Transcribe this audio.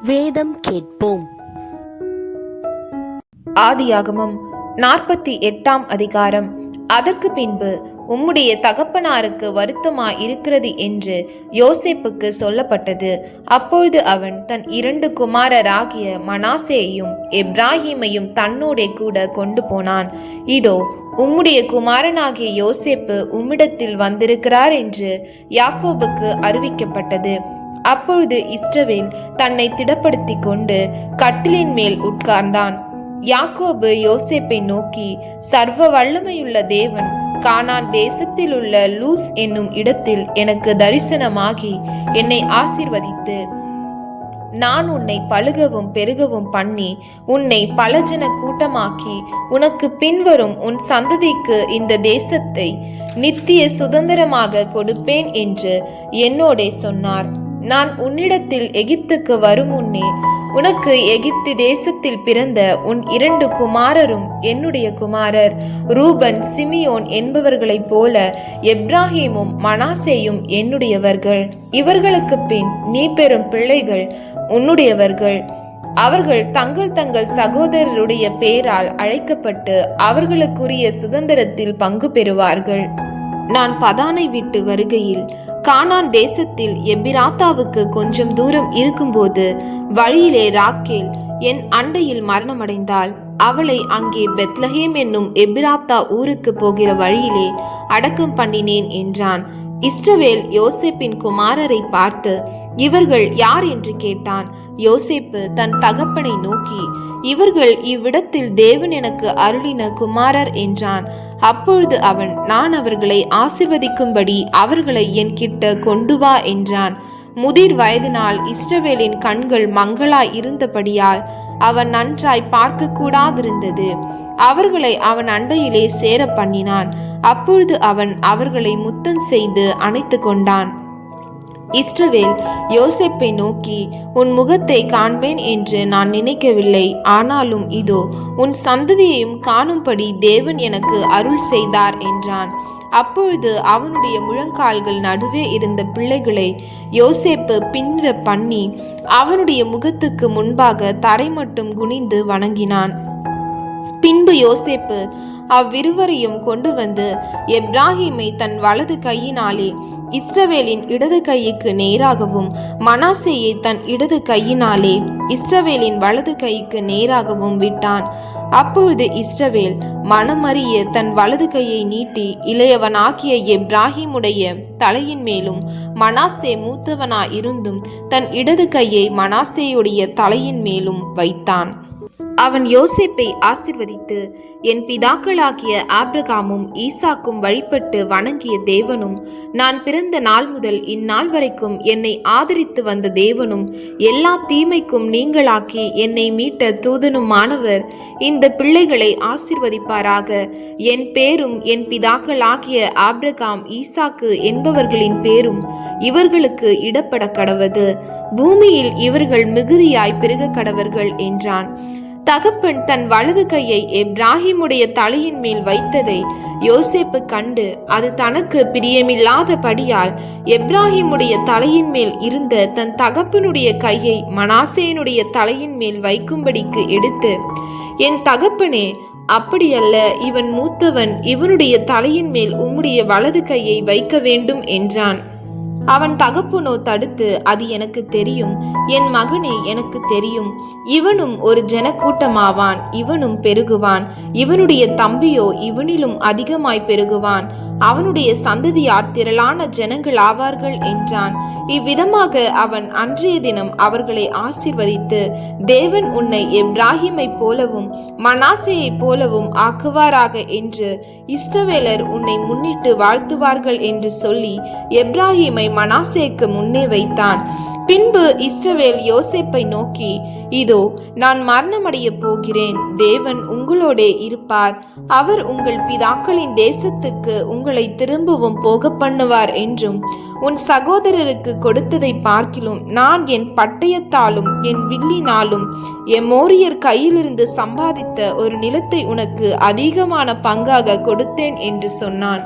வேதம் கேட்போம். ஆதியாகமம் 48ஆம் அதிகாரம். அதற்கு பின்பு உம்முடைய தகப்பனாருக்கு வருத்தமாய் இருக்கிறது என்று யோசேப்புக்கு சொல்லப்பட்டது. அப்பொழுது அவன் தன் 2 குமாரராகிய மனாசேயையும் எப்ராஹீமையும் தன்னோடே கூட கொண்டு போனான். இதோ, உம்முடைய குமாரனாகிய யோசேப்பு உம்மிடத்தில் வந்திருக்கிறார் என்று யாக்கோபுக்கு அறிவிக்கப்பட்டது. அப்பொழுது இஸ்ரவேல் தன்னை திடப்படுத்தி கொண்டு கட்டிலின் மேல் உட்கார்ந்தான். யாக்கோபு யோசேப்பை நோக்கி, சர்வ வல்லமையுள்ள தேவன் கானான் தேசத்தில் உள்ள லூஸ் என்னும் இடத்தில் எனக்கு தரிசனமாகி என்னை ஆசீர்வதித்து, நான் உன்னை பலுகவும் பெருகவும் பண்ணி உன்னை பலஜன கூட்டமாக்கி உனக்கு பின்வரும் உன் சந்ததிக்கு இந்த தேசத்தை நித்திய சுதந்திரமாக கொடுப்பேன் என்று என்னோடே சொன்னார். நான் உன்னிடத்தில் எகிப்துக்கு வரும் முன்னே உனக்கு எகிப்து தேசத்தில் பிறந்த உன் 2 குமாரரும் என்னுடைய குமாரர், ரூபன் சிமியோன் என்பவர்களைப் போல எப்ராஹீமும் மனாசேயும் என்னுடையவர்கள். இவர்களுக்கு பின் நீ பெறும் பிள்ளைகள் உன்னுடையவர்கள். அவர்கள் தங்கள் தங்கள் சகோதரருடைய பேரால் அழைக்கப்பட்டு அவர்களுக்குரிய சுதந்திரத்தில் பங்கு பெறுவார்கள். நான் பதானை விட்டு வருகையில் கானான் தேசத்தில் எபிராத்தாவுக்கு கொஞ்சம் தூரம் இருக்கும்போது வழியிலே ராக்கேல் என் அண்டையில் மரணமடைந்தாள். அவளை அங்கே பெத்லஹேம் என்னும் எபிராத்தா ஊருக்கு போகிற வழியிலே அடக்கம் பண்ணினேன் என்றான். இஸ்ரவேல் யோசேப்பின் குமாரரை பார்த்து, இவர்கள் யார் என்று கேட்டான். யோசேப்பு தன் தகப்பனை நோக்கி, இவர்கள் இவ்விடத்தில் தேவன் எனக்கு அருளின குமாரர் என்றான். அப்பொழுது அவன், நான் அவர்களை ஆசீர்வதிக்கும்படி அவர்களை என் கிட்ட கொண்டு வா என்றான். முதிர் வயதினால் இஸ்ரவேலின் கண்கள் மங்களாய் இருந்தபடியால் அவன் நன்றாய் பார்க்க கூடாதிருந்தது. அவர்களை அவன் அண்டையிலே சேர பண்ணினான். அப்பொழுது அவன் அவர்களை முத்தம் செய்து அணைத்து கொண்டான். இஸ்ரவேல் யோசேப்பை நோக்கி, உன் முகத்தை காண்பேன் என்று நான் நினைக்கவில்லை. ஆனாலும் இதோ, உன் சந்ததியையும் காணும்படி தேவன் எனக்கு அருள் செய்தார் என்றான். அப்பொழுது அவனுடைய முழங்கால்கள் நடுவே இருந்த பிள்ளைகளை யோசேப்பு பின்னிட பண்ணி அவனுடைய முகத்துக்கு முன்பாக தரை மட்டும் குனிந்து வணங்கினான். பின்பு யோசேப்பு அவ்விருவரையும் கொண்டு வந்து எப்ராஹீமை தன் வலது கையினாலே இஸ்ரவேலின் இடது கைக்கு நேராகவும் மனாசேயை தன் இடது கையினாலே இஸ்ரவேலின் வலது கைக்கு நேராகவும் விட்டான். அப்பொழுது இஸ்ரவேல் மனமறிய தன் வலது கையை நீட்டி இளையவனாகிய எப்ராஹீமுடைய தலையின் மேலும் மனாசே மூத்தவனாயிருந்தும் தன் இடது கையை மனாசேயுடைய தலையின் மேலும் வைத்தான். அவன் யோசேப்பை ஆசீர்வதித்து, என் பிதாக்களாகிய ஆபிரகாமும் ஈசாக்கும் வழிபட்டு வணங்கிய தேவனும், நான் பிறந்த நாள் முதல் இந்நாள் வரைக்கும் என்னை ஆதரித்து வந்த தேவனும், எல்லா தீமைக்கும் நீங்களாக்கி என்னை மீட்ட தூதனுமானவர் இந்த பிள்ளைகளை ஆசீர்வதிப்பாராக. என் பேரும் என் பிதாக்களாகிய ஆபிரகாம் ஈசாக்கு என்பவர்களின் பேரும் இவர்களுக்கு இடப்பட கடவது. பூமியில் இவர்கள் மிகுதியாய் பெருக கடவர்கள் என்றான். தகப்பன் தன் வலது கையை எப்ராஹீமுடைய தலையின் மேல் வைத்ததை யோசேப்பு கண்டு அது தனக்கு பிரியமில்லாதபடியால் எப்ராஹீமுடைய தலையின் மேல் இருந்த தன் தகப்பனுடைய கையை மனாசேயனுடைய தலையின் மேல் வைக்கும்படிக்கு எடுத்து, என் தகப்பனே, அப்படியல்ல, இவன் மூத்தவன், இவனுடைய தலையின் மேல் உம்முடைய வலது கையை வைக்க வேண்டும் என்றான். அவன் தகப்பனோ தடுத்து, அது எனக்கு தெரியும், என் மகனே, எனக்கு தெரியும். இவனும் ஒரு ஜன கூட்டமாவான், இவனும் பெருகுவான். இவனுடைய தம்பியோ இவனிலும் அதிகமாய் பெருகுவான். அவனுடைய சந்ததியார் திரளான ஜனங்கள் ஆவார்கள் என்றான். இவ்விதமாக அவன் அன்றைய தினம் அவர்களை ஆசீர்வதித்து, தேவன் உன்னை எப்ராஹீமை போலவும் மனாசேயை போலவும் ஆக்குவாராக என்று இஸ்ரவேலர் உன்னை முன்னிட்டு வாழ்த்துவார்கள் என்று சொல்லி எப்ராஹீமை மனாசேக்கு முன்னே வைத்தான். பின்பு இஸ்ரவேல் யோசேப்பை நோக்கி, இதோ, நான் மரணமடைய போகிறேன். தேவன் உங்களோடே இருப்பார். அவர் உங்கள் பிதாக்களின் தேசத்துக்கு உங்களை திரும்பவும் போக பண்ணுவார் என்றும், உன் சகோதரருக்கு கொடுத்ததை பார்க்கிலும் நான் என் பட்டயத்தாலும் என் வில்லினாலும் எமோரியர் கையிலிருந்து சம்பாதித்த ஒரு நிலத்தை உனக்கு அதிகமான பங்காக கொடுத்தேன் என்று சொன்னான்.